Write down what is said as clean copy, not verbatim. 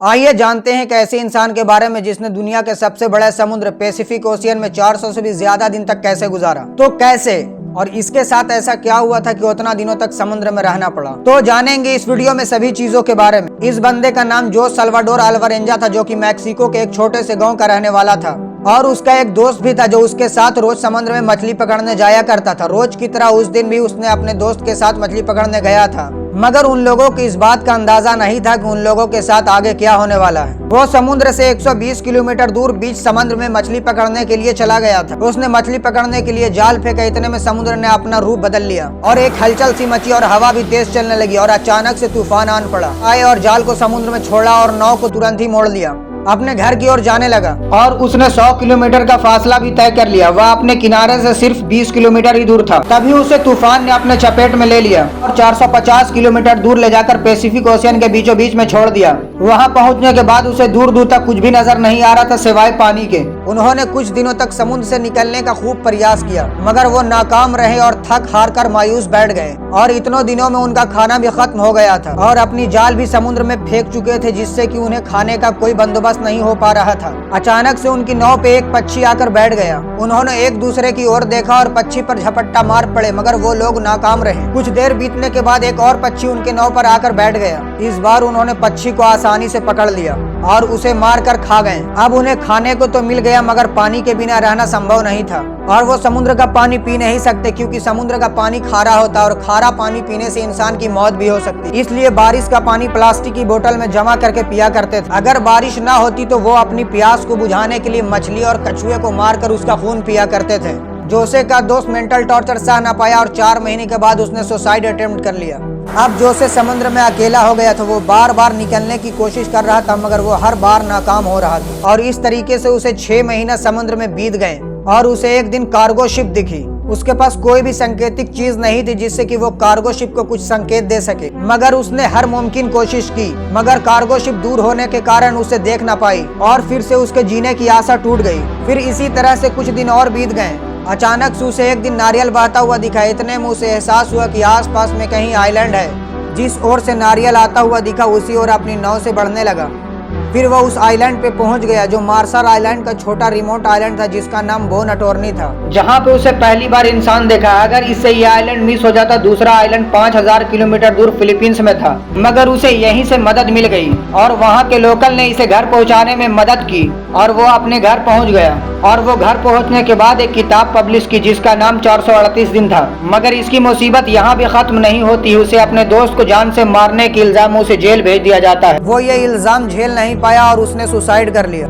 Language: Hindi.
आइए जानते हैं एक ऐसे इंसान के बारे में जिसने दुनिया के सबसे बड़े समुद्र पैसिफिक ओशियन में 400 से भी ज्यादा दिन तक कैसे गुजारा। तो कैसे और इसके साथ ऐसा क्या हुआ था कि उतना दिनों तक समुद्र में रहना पड़ा, तो जानेंगे इस वीडियो में सभी चीजों के बारे में। इस बंदे का नाम जोस साल्वाडोर अल्वारेंजा था, जो कि मैक्सिको के एक छोटे से गांव का रहने वाला था। और उसका एक दोस्त भी था जो उसके साथ रोज समुद्र में मछली पकड़ने जाया करता था। रोज की तरह उस दिन भी उसने अपने दोस्त के साथ मछली पकड़ने गया था, मगर उन लोगों को इस बात का अंदाजा नहीं था कि उन लोगों के साथ आगे क्या होने वाला है। वो समुद्र से 120 किलोमीटर दूर बीच समुद्र में मछली पकड़ने के लिए चला गया था। उसने मछली पकड़ने के लिए जाल फेंका, इतने में समुद्र ने अपना रूप बदल लिया और एक हलचल सी मची और हवा भी तेज चलने लगी और अचानक से तूफान आन पड़ा आए और जाल को समुद्र में छोड़ा और नाव को तुरंत ही मोड़ लिया, अपने घर की ओर जाने लगा। और उसने 100 किलोमीटर का फासला भी तय कर लिया। वह अपने किनारे से सिर्फ 20 किलोमीटर ही दूर था, तभी उसे तूफान ने अपने चपेट में ले लिया और 450 किलोमीटर दूर ले जाकर पैसिफिक ओशियन के बीचों बीच में छोड़ दिया। वहां पहुंचने के बाद उसे दूर दूर तक कुछ भी नजर नहीं आ रहा था सिवाय पानी के। उन्होंने कुछ दिनों तक समुद्र से निकलने का खूब प्रयास किया, मगर वो नाकाम रहे और थक हार कर मायूस बैठ गए। और इतनों दिनों में उनका खाना भी खत्म हो गया था और अपनी जाल भी समुद्र में फेंक चुके थे, जिससे कि उन्हें खाने का कोई बंदोबस्त नहीं हो पा रहा था। अचानक से उनकी नाव पे एक पक्षी आकर बैठ गया। उन्होंने एक दूसरे की ओर देखा और पक्षी पर झपट्टा मार पड़े, मगर वो लोग नाकाम रहे। कुछ देर बीतने के बाद एक और पक्षी उनके नाव पर आकर बैठ गया। इस बार उन्होंने पक्षी को आसानी से पकड़ लिया और उसे मार कर खा गए। अब उन्हें खाने को तो मिल गया, मगर पानी के बिना रहना संभव नहीं था और वो समुद्र का पानी पी नहीं सकते, क्योंकि समुद्र का पानी खारा होता है और खारा पानी पीने से इंसान की मौत भी हो सकती है। इसलिए बारिश का पानी प्लास्टिक की बोतल में जमा करके पिया करते थे। अगर बारिश ना होती तो वो अपनी प्यास को बुझाने के लिए मछली और कछुए को मारकर उसका खून पिया करते थे। जोसे का दोस्त मेंटल टॉर्चर सह न पाया और 4 महीने के बाद उसने सुसाइड अटेम्प्ट कर लिया। अब जोसे समुद्र में अकेला हो गया था। वो बार बार निकलने की कोशिश कर रहा था, मगर वो हर बार नाकाम हो रहा था और इस तरीके से उसे 6 महीना समुद्र में बीत गए। और उसे एक दिन कार्गो शिप दिखी। उसके पास कोई भी संकेतिक चीज नहीं थी जिससे कि वो कार्गो शिप को कुछ संकेत दे सके, मगर उसने हर मुमकिन कोशिश की, मगर कार्गो शिप दूर होने के कारण उसे देख ना पाई और फिर से उसके जीने की आशा टूट गई। फिर इसी तरह से कुछ दिन और बीत गए। अचानक से उसे एक दिन नारियल बहता हुआ दिखा। इतने में उसे एहसास हुआ कि आसपास में कहीं आइलैंड है। जिस ओर से नारियल आता हुआ दिखा उसी ओर अपनी नाव से बढ़ने लगा। फिर वह उस आइलैंड पे पहुंच गया, जो मार्शल आइलैंड का छोटा रिमोट आइलैंड था, जिसका नाम बोन अटोर्नी था, जहां पे उसे पहली बार इंसान देखा। अगर इससे ये आइलैंड मिस हो जाता, दूसरा आइलैंड 5000 किलोमीटर दूर फिलीपींस में था, मगर उसे यहीं से मदद मिल गई और वहां के लोकल ने इसे घर पहुंचाने में मदद की और वो अपने घर पहुंच गया। और वो घर पहुंचने के बाद एक किताब पब्लिश की जिसका नाम 438 दिन था। मगर इसकी मुसीबत यहाँ भी खत्म नहीं होती। उसे अपने दोस्त को जान से मारने के इल्जाम से जेल भेज दिया जाता है। वो ये इल्जाम झेल नहीं पाया और उसने सुसाइड कर लिया।